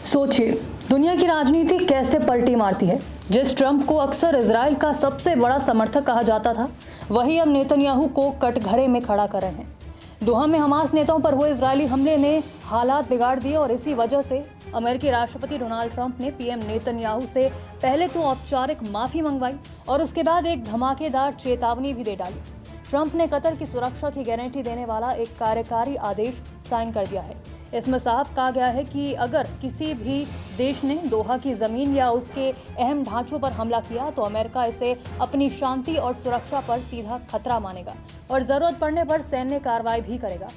सोचिए, दुनिया की राजनीति कैसे पलटी मारती है। जिस ट्रंप को अक्सर इजराइल का सबसे बड़ा समर्थक कहा जाता था, वही अब नेतन्याहू को कटघरे में खड़ा कर रहे हैं। दोहा में हमास नेताओं पर हुए इजरायली हमले ने हालात बिगाड़ दिए और इसी वजह से अमेरिकी राष्ट्रपति डोनाल्ड ट्रंप ने पीएम नेतन्याहू से पहले तो औपचारिक माफी मंगवाई और उसके बाद एक धमाकेदार चेतावनी भी दे डाली। ट्रंप ने कतर की सुरक्षा की गारंटी देने वाला एक कार्यकारी आदेश साइन कर दिया है। इसमें साफ कहा गया है कि अगर किसी भी देश ने दोहा की जमीन या उसके अहम ढांचों पर हमला किया तो अमेरिका इसे अपनी शांति और सुरक्षा पर सीधा खतरा मानेगा और जरूरत पड़ने पर सैन्य कार्रवाई भी करेगा।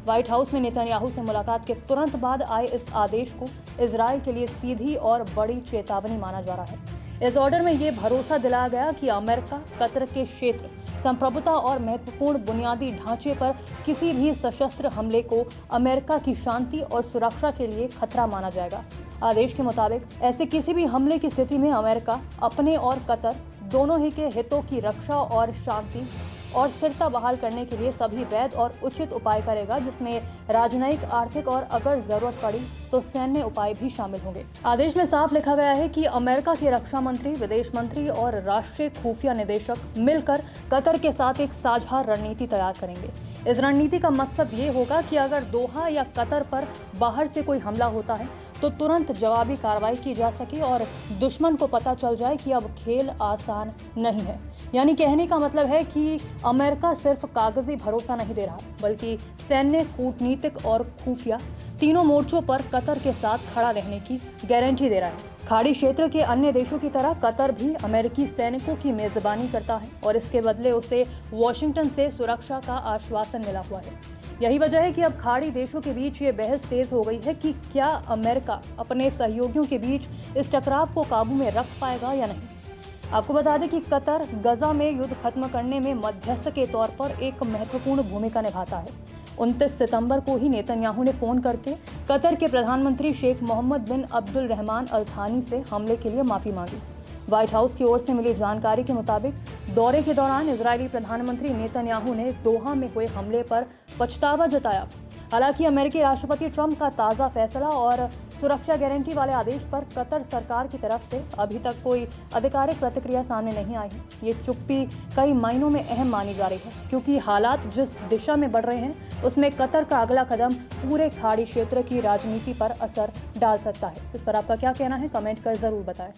व्हाइट हाउस में नेतन्याहू से मुलाकात के तुरंत बाद आए इस आदेश को इजराइल के लिए सीधी और बड़ी चेतावनी माना जा रहा है। इस ऑर्डर में ये भरोसा दिलाया गया कि अमेरिका कतर के क्षेत्र, संप्रभुता और महत्वपूर्ण बुनियादी ढांचे पर किसी भी सशस्त्र हमले को अमेरिका की शांति और सुरक्षा के लिए खतरा माना जाएगा। आदेश के मुताबिक ऐसे किसी भी हमले की स्थिति में अमेरिका अपने और कतर दोनों ही के हितों की रक्षा और शांति और स्थिरता बहाल करने के लिए सभी वैध और उचित उपाय करेगा, जिसमें राजनयिक, आर्थिक और अगर जरूरत पड़ी तो सैन्य उपाय भी शामिल होंगे। आदेश में साफ लिखा गया है कि अमेरिका के रक्षा मंत्री, विदेश मंत्री और राष्ट्रीय खुफिया निदेशक मिलकर कतर के साथ एक साझा रणनीति तैयार करेंगे। इस रणनीति का मकसद ये होगा कि अगर दोहा या कतर पर बाहर से कोई हमला होता है तो तुरंत जवाबी कार्रवाई की जा सके और दुश्मन को पता चल जाए कि अब खेल आसान नहीं है। यानी कहने का मतलब है कि अमेरिका सिर्फ कागजी भरोसा नहीं दे रहा, बल्कि सैन्य, कूटनीतिक और खुफिया तीनों मोर्चों पर कतर के साथ खड़ा रहने की गारंटी दे रहा है। खाड़ी क्षेत्र के अन्य देशों की तरह कतर भी अमेरिकी सैनिकों की मेजबानी करता है और इसके बदले उसे वॉशिंगटन से सुरक्षा का आश्वासन मिला हुआ है। यही वजह है कि अब खाड़ी देशों के बीच ये बहस तेज हो गई है कि क्या अमेरिका अपने सहयोगियों के बीच इस टकराव को काबू में रख पाएगा या नहीं। आपको बता दें कि कतर गजा में युद्ध खत्म करने में मध्यस्थ के तौर पर एक महत्वपूर्ण भूमिका निभाता है। 29 सितंबर को ही नेतन्याहू ने फोन करके कतर के प्रधानमंत्री शेख मोहम्मद बिन अब्दुल रहमान अल थानी से हमले के लिए माफी मांगी। व्हाइट हाउस की ओर से मिली जानकारी के मुताबिक दौरे के दौरान इजरायली प्रधानमंत्री नेतन्याहू ने दोहा में हुए हमले पर पछतावा जताया। हालांकि अमेरिकी राष्ट्रपति ट्रंप का ताज़ा फैसला और सुरक्षा गारंटी वाले आदेश पर कतर सरकार की तरफ से अभी तक कोई आधिकारिक प्रतिक्रिया सामने नहीं आई है। ये चुप्पी कई मायनों में अहम मानी जा रही है, क्योंकि हालात जिस दिशा में बढ़ रहे हैं उसमें कतर का अगला कदम पूरे खाड़ी क्षेत्र की राजनीति पर असर डाल सकता है। इस पर आपका क्या कहना है, कमेंट कर जरूर बताएं।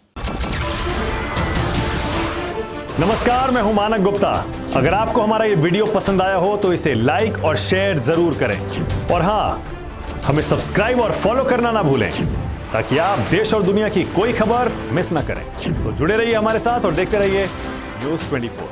नमस्कार, मैं हूं मानक गुप्ता। अगर आपको हमारा ये वीडियो पसंद आया हो तो इसे लाइक और शेयर जरूर करें और हाँ, हमें सब्सक्राइब और फॉलो करना ना भूलें ताकि आप देश और दुनिया की कोई खबर मिस ना करें। तो जुड़े रहिए हमारे साथ और देखते रहिए न्यूज़ 24।